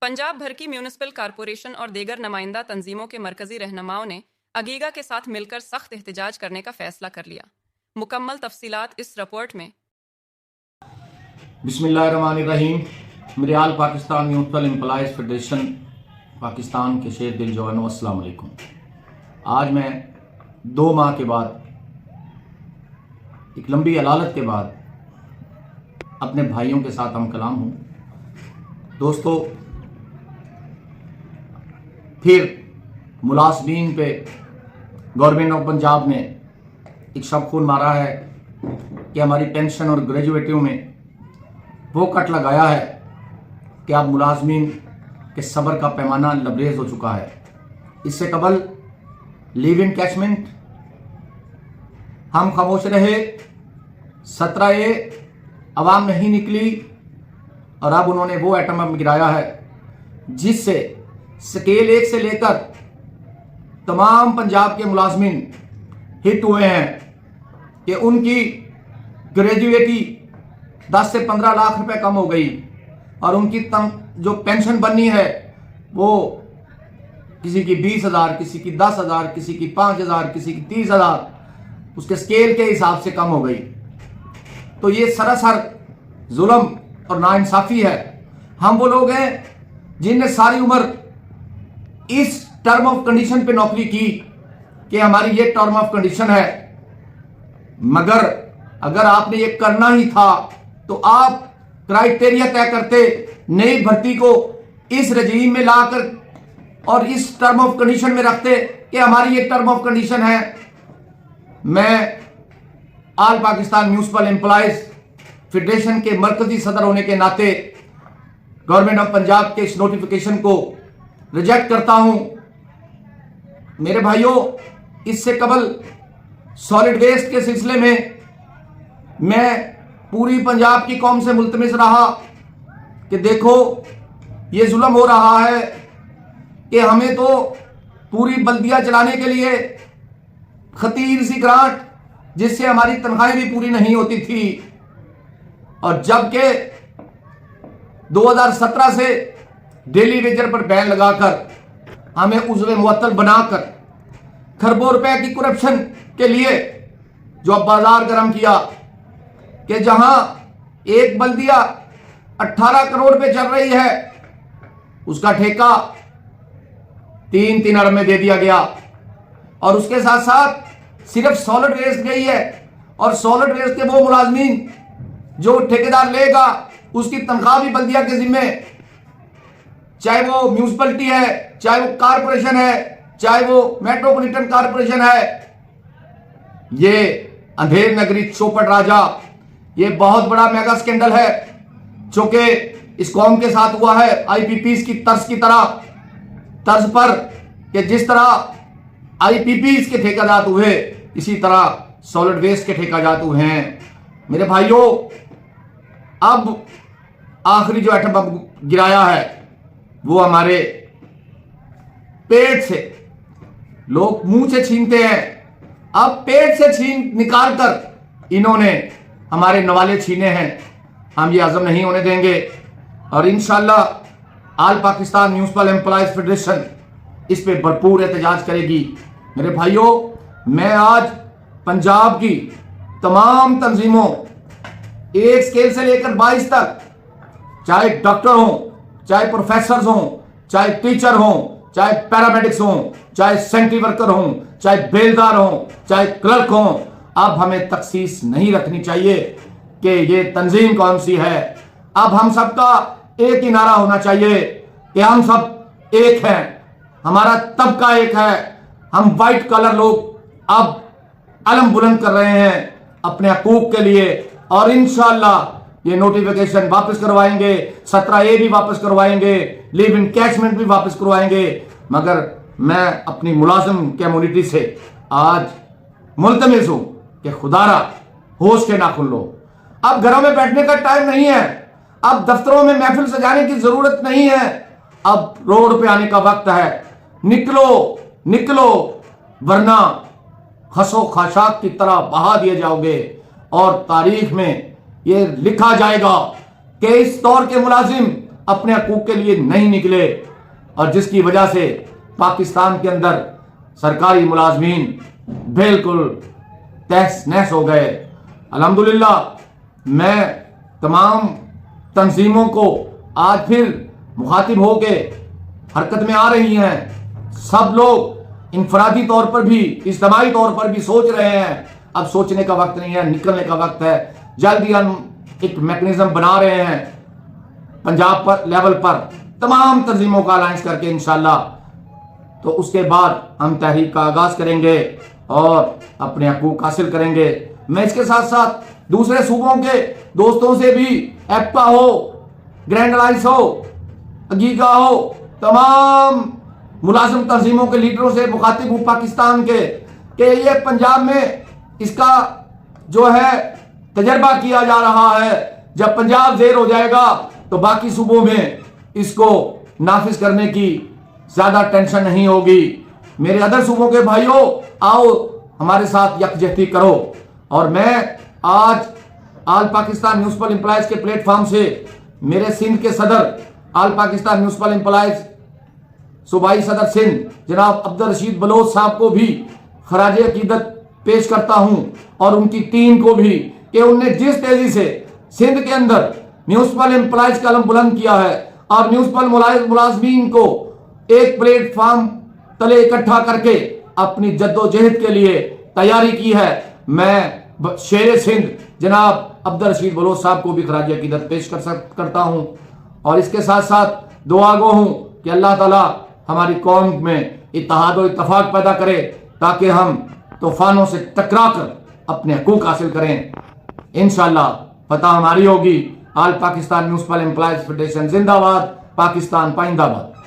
पंजाब भर की municipal corporation और दीगर नुमाइंदा तंजीमों के मरकजी रहनुमाओं ने अगीगा के साथ मिलकर सख्त एहतजाज करने का फैसला कर लिया। मुकम्मल तफसीलात इस रिपोर्ट में। बिस्मिल्लाहिर्रहमानिर्रहीम। मेरे all Pakistan municipal employees federation Pakistan के शेर दिल जवानों, अस्सलाम वालेकुम। आज मैं 2 माह के बाद, एक लंबी अलालत के बाद अपने भाइयों के साथ हम कलाम हूँ। दोस्तों, फिर मुलाजमीन पे गवर्नमेंट ऑफ पंजाब ने एक शब खून मारा है कि हमारी पेंशन और ग्रेजुएटियों में वो कट लगाया है कि अब मुलाजमीन के सब्र का पैमाना लबरेज हो चुका है। इससे कबल लीव इन कैशमेंट हम खामोश रहे, 17A अवाम नहीं निकली और अब उन्होंने वो एटम बम गिराया है जिससे स्केल 1 से लेकर तमाम पंजाब के मुलाजमीन हिट हुए हैं कि उनकी ग्रेजुएटी 10 से 15 लाख रुपए कम हो गई और उनकी जो पेंशन बननी है वो किसी की 20,000, किसी की 10,000, किसी की 5,000, किसी की 30,000 उसके स्केल के हिसाब से कम हो गई। तो ये सरासर जुल्म और नाइंसाफी है। हम वो लोग हैं जिनने सारी उम्र इस टर्म ऑफ कंडीशन पे नौकरी की कि हमारी ये टर्म ऑफ कंडीशन है, मगर अगर आपने ये करना ही था तो आप क्राइटेरिया तय करते, नई भर्ती को इस रजीम में लाकर और इस टर्म ऑफ कंडीशन में रखते कि हमारी ये टर्म ऑफ कंडीशन है। मैं all Pakistan municipal employees federation के मरकजी सदर होने के नाते गवर्नमेंट ऑफ पंजाब के इस नोटिफिकेशन को रिजेक्ट करता हूं। मेरे भाइयों, इससे कबल सॉलिड वेस्ट के सिलसिले में मैं पूरी पंजाब की कौम से मुल्तमिस रहा कि देखो ये जुल्म हो रहा है कि हमें तो पूरी बल्दियां चलाने के लिए खतीर सी ग्रांट जिससे हमारी तनख्वाहें भी पूरी नहीं होती थी, और जबकि 2017 से डेली वेजर पर बैन लगाकर हमें उज़्व मुअत्तल बनाकर खरबों रुपए की करप्शन के लिए जो अब बाजार गर्म किया कि जहां एक बल्दिया 18 करोड़ पे चल रही है उसका ठेका 3 अरब में दे दिया गया, और उसके साथ साथ सिर्फ सॉलिड वेस्ट गई है और सॉलिड वेस्ट के वो मुलाजमीन जो ठेकेदार लेगा उसकी तनख्वाह भी बल्दिया के जिम्मे, चाहे वो म्यूनिसिपलिटी है, चाहे वो कारपोरेशन है, चाहे वो मेट्रोपॉलिटन कारपोरेशन है। ये अंधेर नगरी चौपट राजा, ये बहुत बड़ा मेगा स्कैंडल है जो कि इस कौम के साथ हुआ है आईपीपीज की तर्ज पर कि जिस तरह आईपीपीज के ठेकेदार हुए इसी तरह सॉलिड वेस्ट के ठेकेदार हुए हैं। मेरे भाइयों, अब आखिरी जो एटम बम गिराया है वो हमारे पेट से, लोग मुंह से छीनते हैं, अब पेट से छीन निकाल कर इन्होंने हमारे नवाले छीने हैं। हम ये हजम नहीं होने देंगे और इंशाअल्लाह all Pakistan municipal employees federation इस पे भरपूर एहतजाज करेगी। मेरे भाइयों, मैं आज पंजाब की तमाम तंजीमों 1 स्केल से लेकर 22 तक, चाहे डॉक्टर हों, चाहे प्रोफेसर हों, चाहे टीचर हों, चाहे पैरामेडिक्स हों, चाहे सेंट्री वर्कर हों, चाहे बेलदार हों, चाहे क्लर्क हों, अब हमें तखसीस नहीं रखनी चाहिए कि ये तंजीम कौन सी है। अब हम सबका एक ही नारा होना चाहिए कि हम सब एक हैं, हमारा तबका एक है। हम वाइट कलर लोग अब अलम बुलंद कर रहे हैं अपने हकूक के लिए और इंशाअल्लाह ये नोटिफिकेशन वापस करवाएंगे, 17A भी वापस करवाएंगे, लीव इन कैशमेंट भी वापस करवाएंगे। मगर मैं अपनी मुलाजिम कम्युनिटी से आज मुल्तमिस हूं कि खुदारा होश के नाखुन लो। अब घरों में बैठने का टाइम नहीं है, अब दफ्तरों में महफिल सजाने की जरूरत नहीं है, अब रोड पे आने का वक्त है। निकलो निकलो, वरना खसो खाशाक की तरह बहा दिए जाओगे और तारीख में ये लिखा जाएगा कि इस दौर के मुलाजिम अपने हकूक के लिए नहीं निकले और जिसकी वजह से पाकिस्तान के अंदर सरकारी मुलाजमीन बिल्कुल तहस नहस हो गए। अल्हम्दुलिल्लाह मैं तमाम तंजीमों को आज फिर मुखातिब होके हरकत में आ रही हैं। सब लोग इनफरादी तौर पर भी इज्तिमाई तौर पर भी सोच रहे हैं। अब सोचने का वक्त नहीं है, निकलने का वक्त है। जल्दी हम एक मैकेनिज्म बना रहे हैं पंजाब पर लेवल पर तमाम तंजीमों का अलायंस करके इंशाल्लाह। तो उसके बाद हम तहरीक का आगाज करेंगे और अपने हकूक हासिल करेंगे। मैं इसके साथ साथ दूसरे सूबों के दोस्तों से भी एप्पा हो, ग्रैंड अलायंस हो, अगीगा हो, तमाम मुलाजिम तंजीमों के लीडरों से मुखातिब हूं पाकिस्तान के कि ये पंजाब में इसका जो है तजर्बा किया जा रहा है। जब पंजाब ज़ेर हो जाएगा तो बाकी सूबों में इसको नाफिज करने की ज्यादा टेंशन नहीं होगी। मेरे अदर सूबों के भाइयों, आओ हमारे साथ यकजहती करो। और मैं आज आल पाकिस्तान म्यूनिसिपल एम्प्लॉयज के प्लेटफॉर्म से मेरे सिंध के सदर आल पाकिस्तान म्यूनिसिपल एम्प्लॉयज सूबाई सदर सिंध जनाब अब्दुल रशीद बलोच साहब को भी खराज अकीदत पेश करता हूं और उनकी टीम को भी कि उनने जिस तेजी से सिंध के अंदर म्यूनिसिपल एम्प्लॉयज का अलम बुलंद किया है और म्यूनिसिपल मुलाजमीन को एक प्लेटफॉर्म तले इकट्ठा करके अपनी जद्दोजहद के लिए तैयारी की है। मैं शेर सिंध जनाब अब्दुल रशीद बलोच साहब को भी खराज अकीदत पेश करता हूं और इसके साथ साथ दुआ गो हूं कि अल्लाह ताला हमारी कौम में इत्तेहाद और इत्तफाक पैदा करे ताकि हम तूफानों से टकरा कर अपने हकूक हासिल करें। इंशाअल्लाह फतह हमारी होगी। आल पाकिस्तान म्यूनिसिपल एम्प्लॉयज फेडरेशन जिंदाबाद, पाकिस्तान पाइंदाबाद।